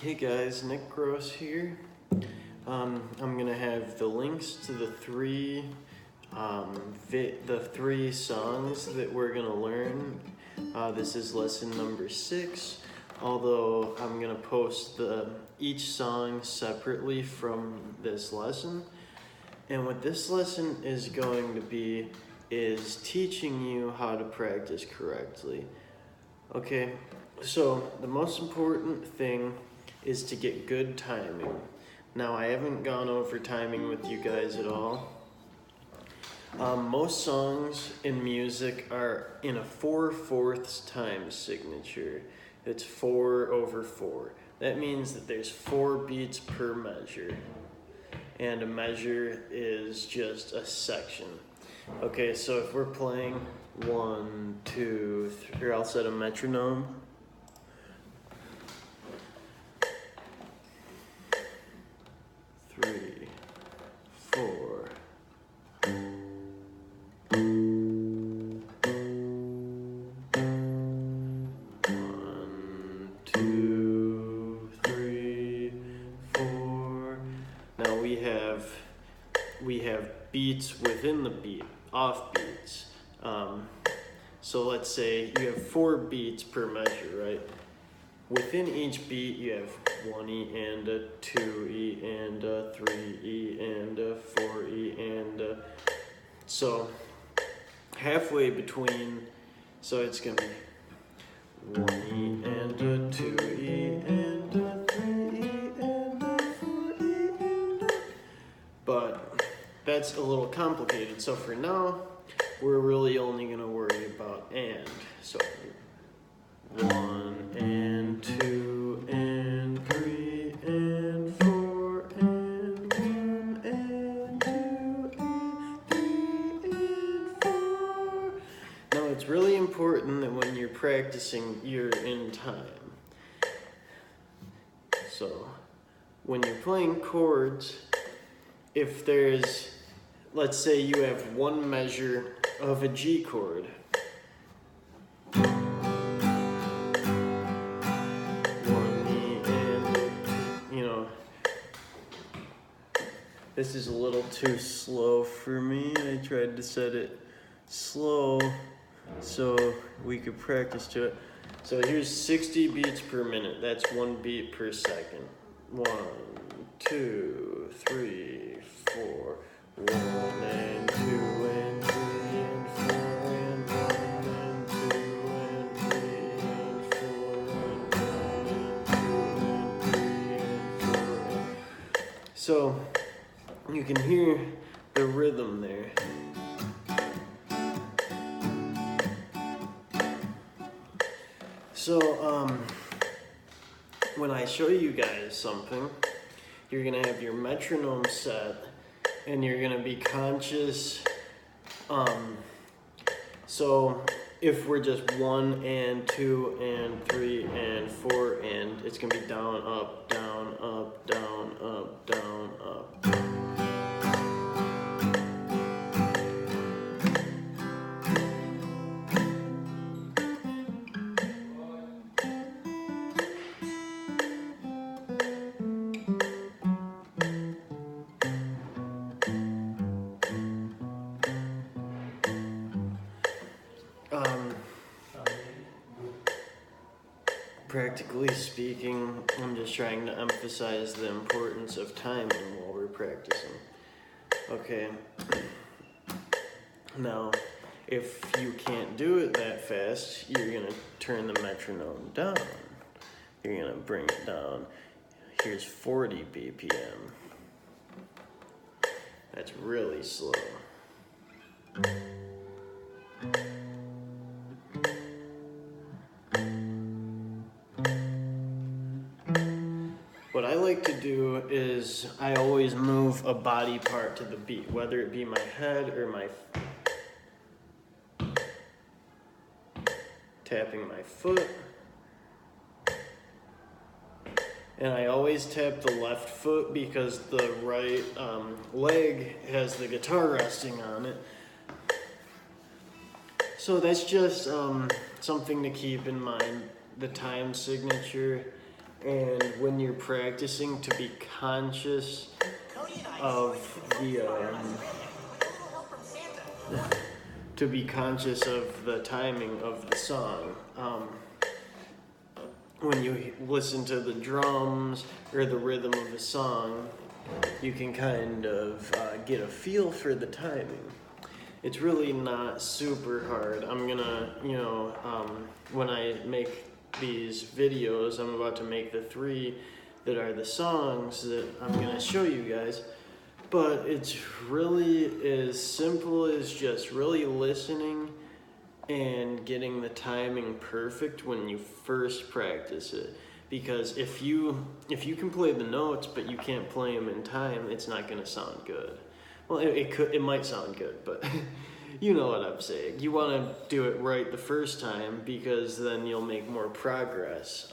Hey guys, Nick Gross here. I'm gonna have the links to the three songs that we're gonna learn. This is lesson number 6. Although I'm gonna post each song separately from this lesson. And what this lesson is going to be is teaching you how to practice correctly. Okay, so the most important thing is to get good timing. Now, I haven't gone over timing with you guys at all. Most songs in music are in a 4/4 time signature. It's 4/4. That means that there's 4 beats per measure. And a measure is just a section. Okay, so if we're playing 1, 2, 3, here I'll set a metronome. 3, 4. 1, 2, 3, 4. Now we have beats within the beat, off beats. So let's say you have 4 beats per measure, right? Within each beat, you have 1E and a 2E and a 3E and a 4E and a... So halfway between, so it's gonna be 1E and a 2E and a 3E and a 4E and a... But that's a little complicated. So for now, we're really only gonna worry about and. So 1 and 2 and 3 and 4 and 1 and 2 and 3 and 4. Now it's really important that when you're practicing, you're in time. So when you're playing chords, if there's, let's say you have one measure of a G chord, this is a little too slow for me. I tried to set it slow so we could practice to it. So here's 60 beats per minute. That's 1 beat per second. 1, 2, 3, 4. 1 and 2 and 3 and 4 and 1 and 2 and 3 and 4 and 1 and 2 and 3 and 4. So you can hear the rhythm there. So, when I show you guys something, you're gonna have your metronome set and you're gonna be conscious. So if we're just 1 and 2 and 3 and 4 and it's gonna be down, up, down, up, down, up, down, up. Practically speaking, I'm just trying to emphasize the importance of timing while we're practicing. Okay. Now, if you can't do it that fast, you're gonna turn the metronome down. You're gonna bring it down. Here's 40 BPM. That's really slow. What I like to do is I always move a body part to the beat, whether it be my head or my tapping my foot. And I always tap the left foot because the right leg has the guitar resting on it. So that's just something to keep in mind, the time signature. And when you're practicing, to be conscious of the timing of the song. When you listen to the drums or the rhythm of a song, you can kind of get a feel for the timing. It's really not super hard. I'm gonna, when I make these videos, I'm about to make the 3 that are the songs that I'm gonna show you guys. But it's really as simple as just really listening and getting the timing perfect when you first practice it. Because if you can play the notes but you can't play them in time, it's not gonna sound good. Well, it might sound good, but you know what I'm saying. You want to do it right the first time because then you'll make more progress.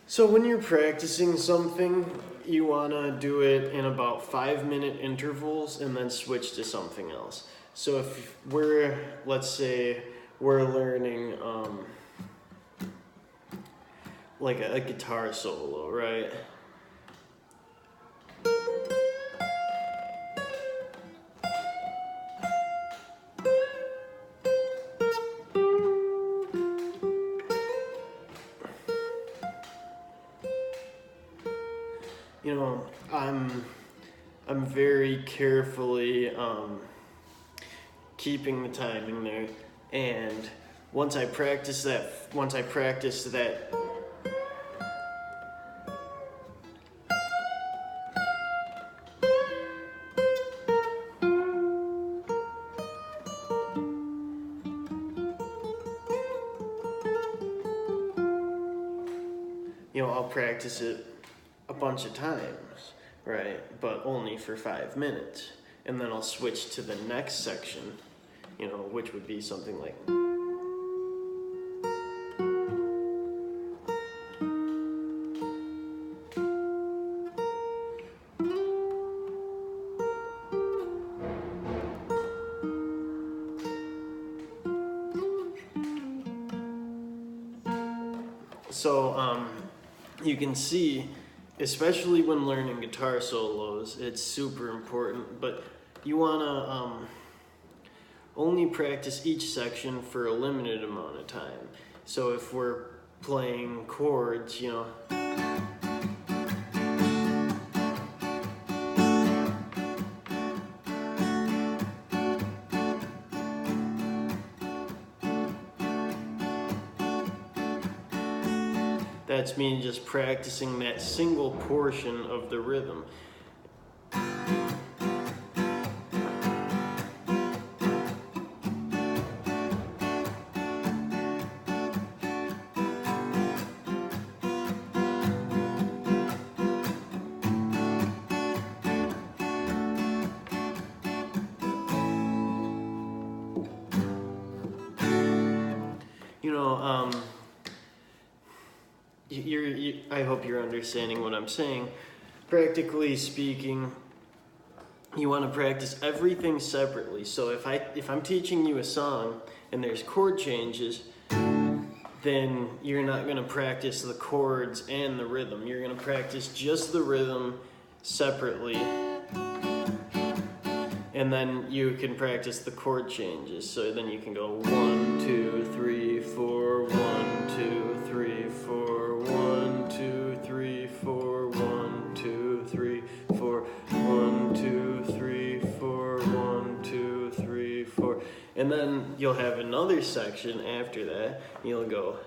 So when you're practicing something, you want to do it in about 5-minute intervals and then switch to something else. So if let's say we're learning like a guitar solo, right? I'm very carefully keeping the timing there, and once I practice that, I'll practice it a bunch of times, right? But only for 5 minutes. And then I'll switch to the next section, which would be something like. So, you can see, especially when learning guitar solos, it's super important, but you want to only practice each section for a limited amount of time. So if we're playing chords, that's me just practicing that single portion of the rhythm. I hope you're understanding what I'm saying. Practically speaking, you want to practice everything separately. So if I'm teaching you a song and there's chord changes, then you're not going to practice the chords and the rhythm. You're going to practice just the rhythm separately. And then you can practice the chord changes. So then you can go 1, 2, 3, 4, 1, 2, 3, 4, 1, 2, 3, 4, 1, 2, 3, 4, 1, 2, 3, 4, 1, 2, 3, 4. And then you'll have another section after that. You'll go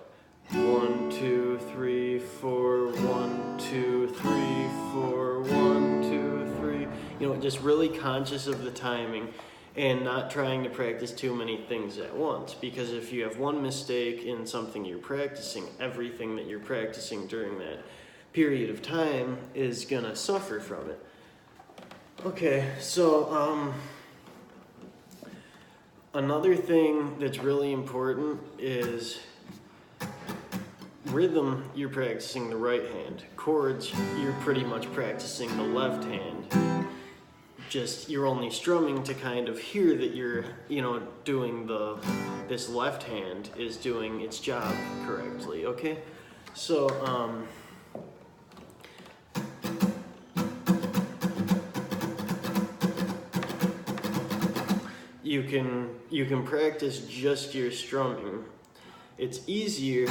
1, 2, 3, 4, 1, 2, 3, 4, 1, 2, 3. Just really conscious of the timing and not trying to practice too many things at once. Because if you have one mistake in something you're practicing, everything that you're practicing during that period of time is gonna suffer from it. Okay, so another thing that's really important is rhythm, you're practicing the right hand. Chords, you're pretty much practicing the left hand. Just, you're only strumming to kind of hear that you're, doing this left hand is doing its job correctly, okay? So, you can practice just your strumming. It's easier.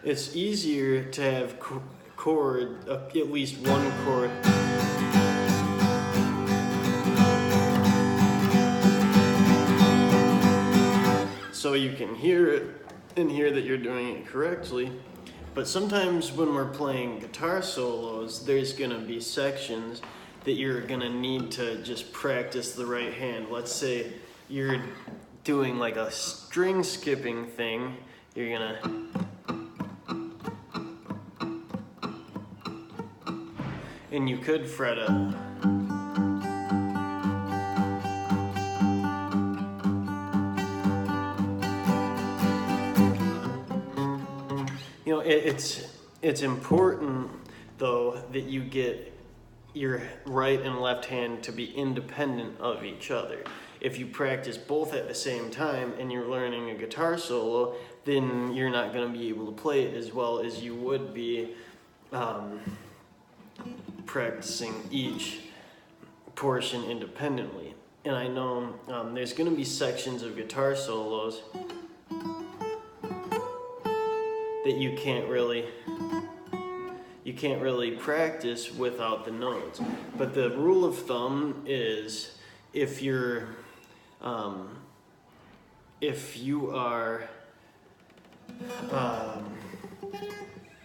It's easier to have chord, at least one chord. So you can hear it and hear that you're doing it correctly. But sometimes when we're playing guitar solos, there's gonna be sections that you're gonna need to just practice the right hand. Let's say you're doing like a string skipping thing. You're gonna, and you could fret a, you know, it's important though that you get your right and left hand to be independent of each other. If you practice both at the same time and you're learning a guitar solo, then you're not going to be able to play it as well as you would be practicing each portion independently. And I know there's going to be sections of guitar solos that you can't really practice without the notes. But the rule of thumb is if you are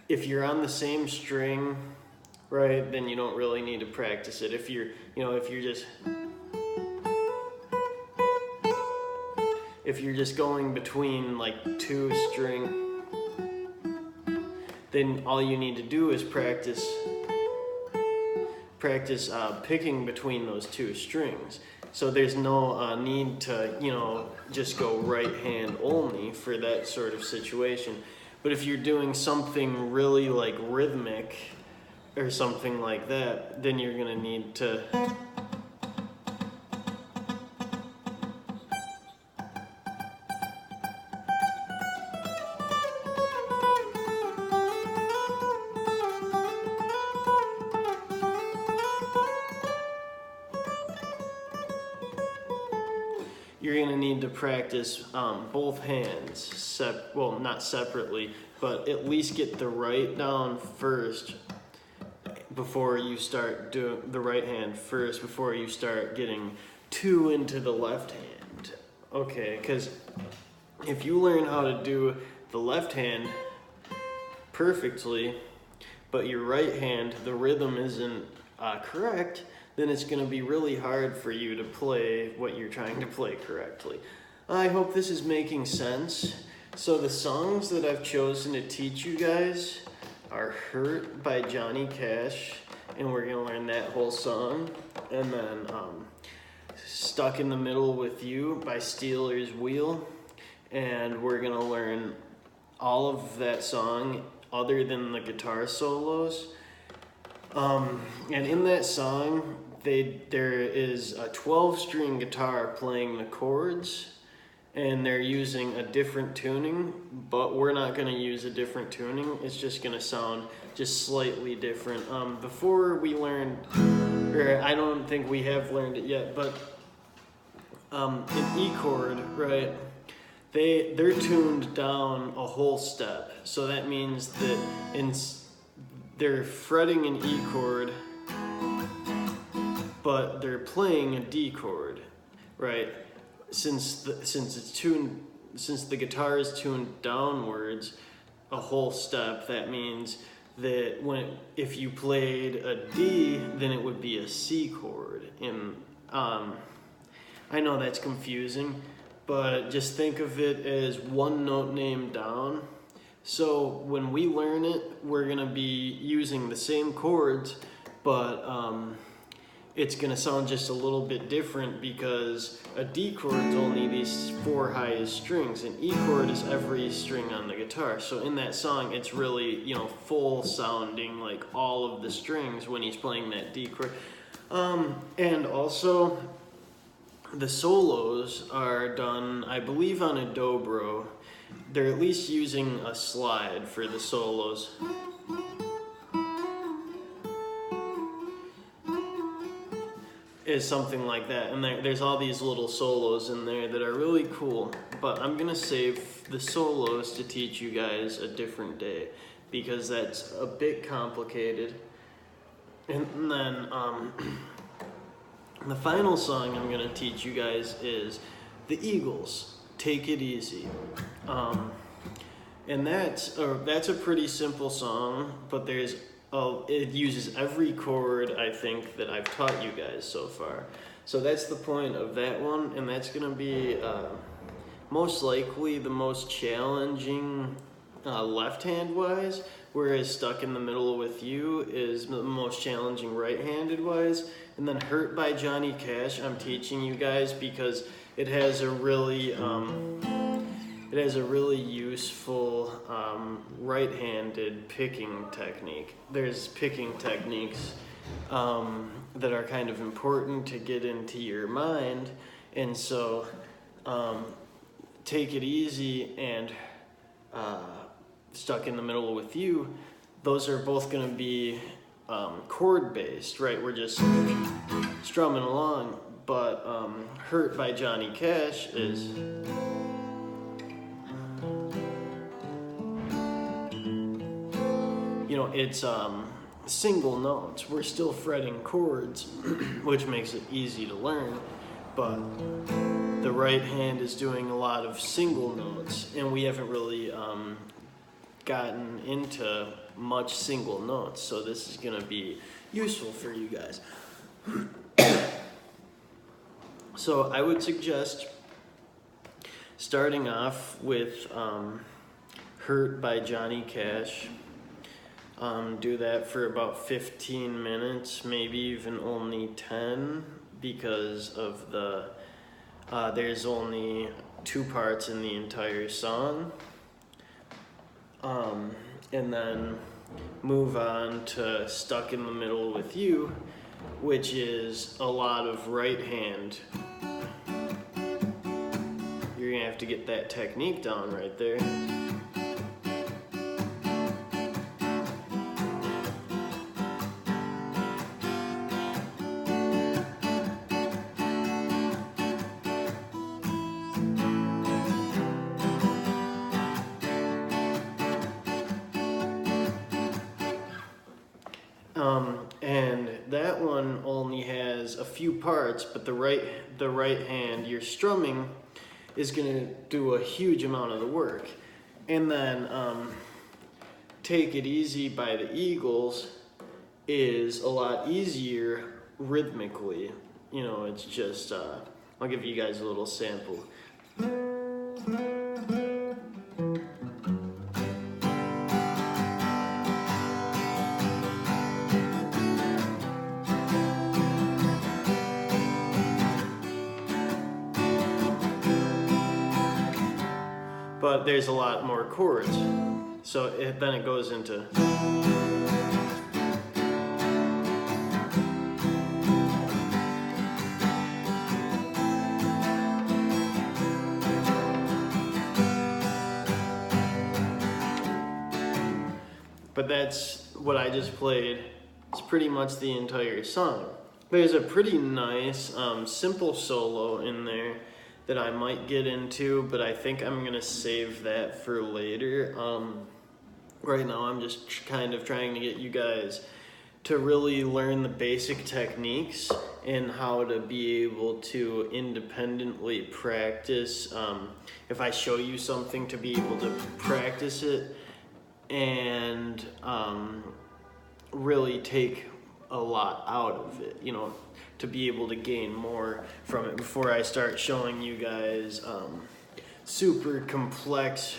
if you're on the same string, right, then you don't really need to practice it. If you're just going between like two string, then all you need to do is practice picking between those two strings. So there's no need to, just go right hand only for that sort of situation. But if you're doing something really like rhythmic or something like that, then you're gonna need to practice both hands, well, not separately, but at least get the right down first before you start doing the right hand first, before you start getting too into the left hand. Okay, because if you learn how to do the left hand perfectly, but your right hand, the rhythm isn't correct, then it's going to be really hard for you to play what you're trying to play correctly. I hope this is making sense. So the songs that I've chosen to teach you guys are Hurt by Johnny Cash, and we're going to learn that whole song. And then Stuck in the Middle with You by Steelers Wheel, and we're going to learn all of that song other than the guitar solos. And in that song, there is a 12-string guitar playing the chords, and they're using a different tuning, but we're not going to use a different tuning. It's just going to sound just slightly different. Before we learned, or I don't think we have learned it yet, but an E chord, right? They're tuned down a whole step, so that means that they're fretting an E chord, but they're playing a D chord, right? Since the guitar is tuned downwards a whole step, that means that if you played a D, then it would be a C chord. And I know that's confusing, but just think of it as one note name down. So when we learn it, we're gonna be using the same chords, but it's going to sound just a little bit different because a D chord is only these 4 highest strings, and E chord is every string on the guitar. So in that song, it's really, you know, full sounding, like all of the strings when he's playing that D chord. And also, the solos are done, I believe, on a dobro. They're at least using a slide for the solos. Is something like that, and there's all these little solos in there that are really cool, but I'm gonna save the solos to teach you guys a different day because that's a bit complicated. And then the final song I'm gonna teach you guys is the Eagles, Take It Easy. And that's a pretty simple song, but it uses every chord, I think, that I've taught you guys so far. So that's the point of that one, and that's going to be most likely the most challenging left-hand-wise, whereas Stuck in the Middle with You is the most challenging right-handed-wise. And then Hurt by Johnny Cash I'm teaching you guys because it has a really useful right-handed picking technique. There's picking techniques that are kind of important to get into your mind, and so Take It Easy and Stuck in the Middle with You, those are both going to be chord-based, right? We're just strumming along, but Hurt by Johnny Cash is... You know, it's single notes. We're still fretting chords, which makes it easy to learn, but the right hand is doing a lot of single notes, and we haven't really gotten into much single notes, so this is going to be useful for you guys. So I would suggest starting off with Hurt by Johnny Cash. Do that for about 15 minutes, maybe even only 10, because of there's only 2 parts in the entire song. And then move on to Stuck in the Middle with You, which is a lot of right hand. You're gonna have to get that technique down right there. And that one only has a few parts, but the right hand, your strumming, is going to do a huge amount of the work. And then Take It Easy by the Eagles is a lot easier rhythmically. You know, it's just, I'll give you guys a little sample. But there's a lot more chords, so then it goes into... But that's what I just played. It's pretty much the entire song. There's a pretty nice, simple solo in there that I might get into, but I think I'm gonna save that for later. Right now I'm just kind of trying to get you guys to really learn the basic techniques and how to be able to independently practice. If I show you something, to be able to practice it and really take a lot out of it, you know, to be able to gain more from it before I start showing you guys super complex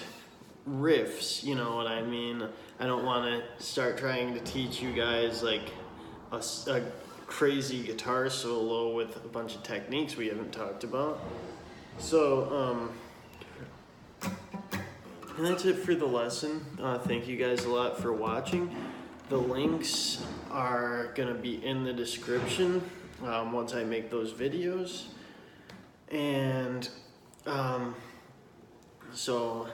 riffs, you know what I mean? I don't want to start trying to teach you guys like a crazy guitar solo with a bunch of techniques we haven't talked about. So, and that's it for the lesson. Thank you guys a lot for watching. The links are gonna be in the description once I make those videos. And so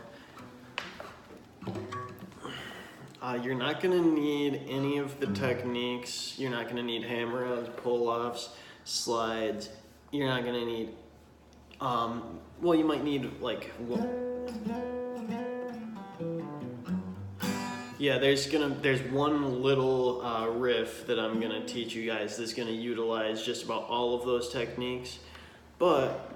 you're not gonna need any of the techniques. You're not gonna need hammer-ons, pull-offs, slides. You're not gonna need, well, you might need like, yeah, there's one little riff that I'm gonna teach you guys that's gonna utilize just about all of those techniques. But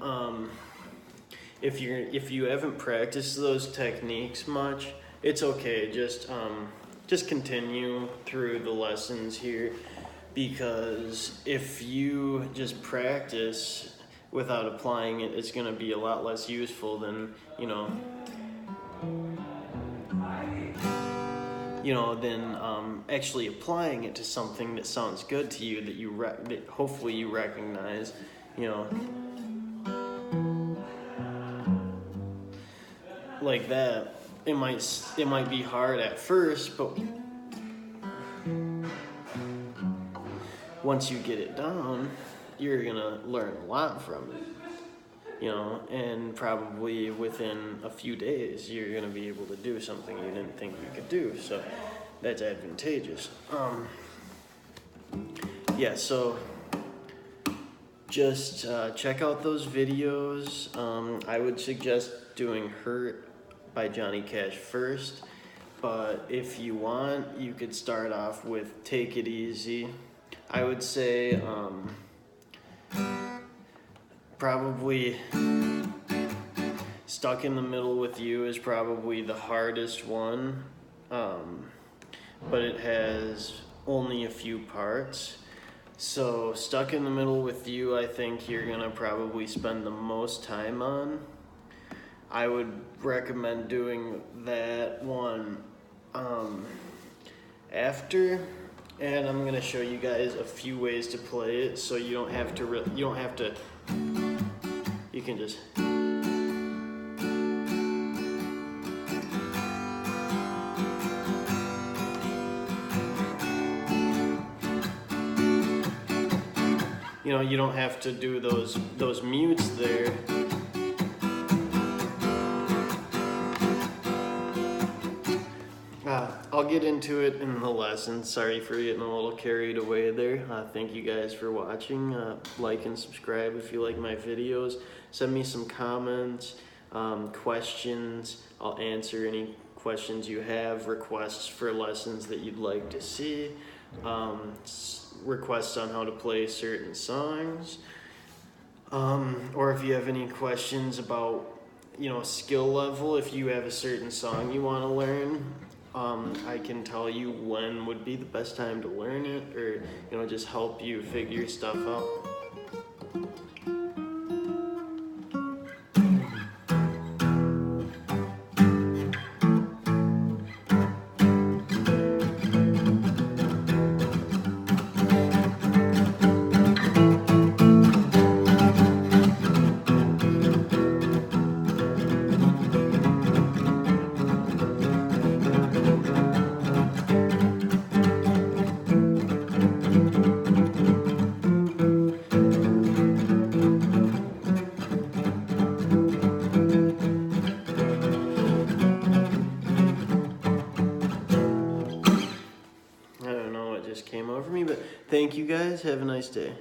if you haven't practiced those techniques much, it's okay. Just continue through the lessons here, because if you just practice without applying it, it's gonna be a lot less useful than actually applying it to something that sounds good to you, that hopefully you recognize, like that. It might be hard at first, but once you get it down, you're gonna learn a lot from it, and probably within a few days you're gonna be able to do something you didn't think you could do. So that's advantageous. Yeah, so just check out those videos. I would suggest doing Hurt by Johnny Cash first, but if you want, you could start off with Take It Easy. I would say probably Stuck in the Middle with You is probably the hardest one, but it has only a few parts. So Stuck in the Middle with You, I think you're gonna probably spend the most time on. I would recommend doing that one after, and I'm gonna show you guys a few ways to play it, so you don't have to, you can just, you don't have to do those mutes there. I'll get into it in the lesson. Sorry for getting a little carried away there. Thank you guys for watching. Like and subscribe if you like my videos. Send me some comments, questions. I'll answer any questions you have, requests for lessons that you'd like to see, requests on how to play certain songs, or if you have any questions about skill level. If you have a certain song you want to learn, I can tell you when would be the best time to learn it, or just help you figure stuff out. Came over me, but thank you guys. Have a nice day.